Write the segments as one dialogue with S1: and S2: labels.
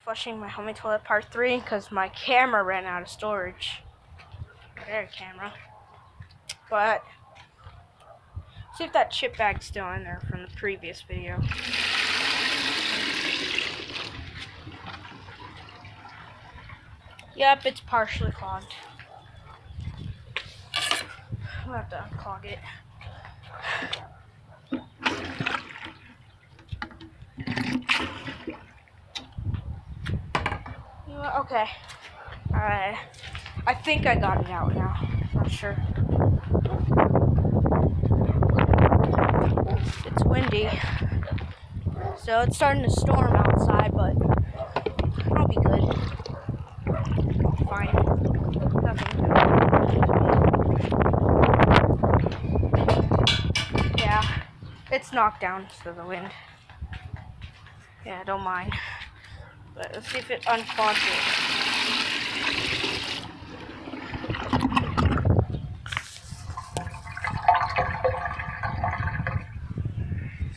S1: flushing my homemade toilet part 3 because my camera ran out of storage. There's camera. But see if that chip bag's still in there from the previous video. Yep, it's partially clogged. We'll have to unclog it. You know what? Okay. I think I got it out now. Not sure. It's windy, so it's starting to storm outside, but I'll be good. Fine. Nothing to me. Yeah, it's knocked down to the wind. Yeah, don't mind. But let's see if it unclogs it.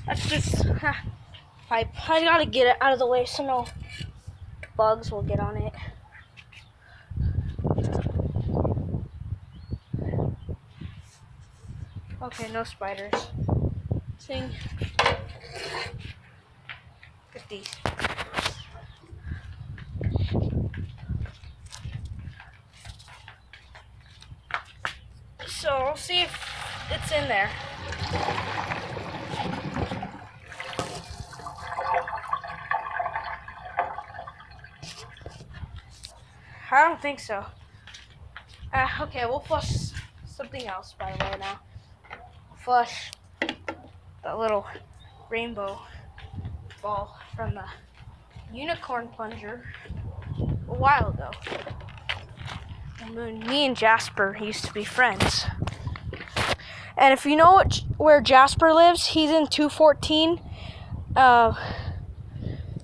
S1: That's just pipe. I gotta get it out of the way so no bugs will get on it. Okay, no spiders. Sing. Get these. So I'll see if it's in there. I don't think so. Okay, we'll flush something else by the way now. Flush the little rainbow ball from the unicorn plunger a while ago. Me and Jasper used to be friends. And if you know where Jasper lives, he's in 214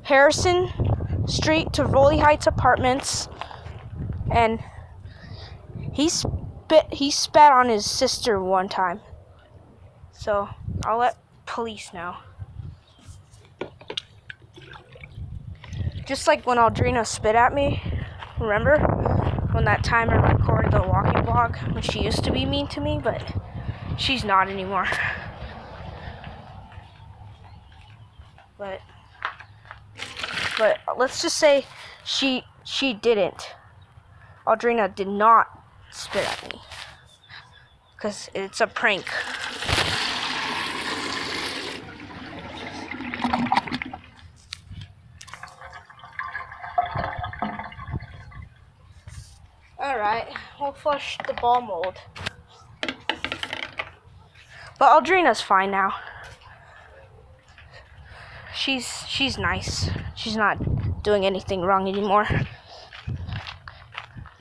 S1: Harrison Street, Tivoli Heights Apartments. And he spat on his sister one time. So I'll let police know. Just like when Aldrina spit at me. Remember? When that time I recorded the walking vlog when she used to be mean to me, but she's not anymore. But let's just say she didn't. Aldrina did not spit at me. Because it's a prank. Alright, we'll flush the ball mold. But Aldrina's fine now. She's nice. She's not doing anything wrong anymore.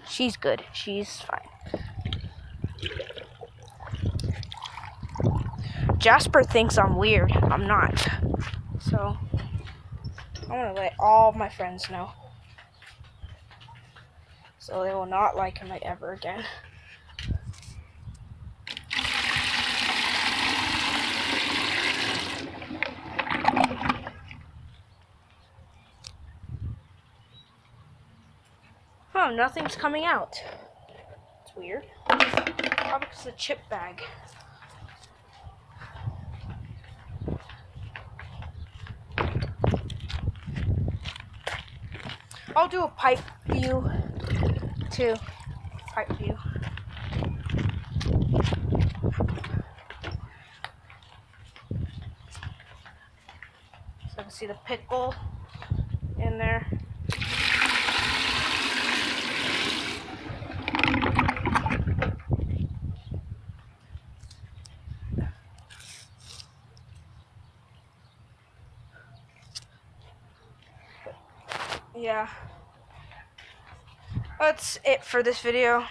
S1: She's good. She's fine. Jasper thinks I'm weird. I'm not. So I'm gonna let all my friends know. So they will not like him ever again. Oh, nothing's coming out. It's weird. Probably because of the chip bag. I'll do a pipe view too. Pipe view. So I can see the pickle in there. Yeah. That's it for this video.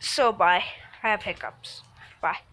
S1: So bye. I have hiccups. Bye.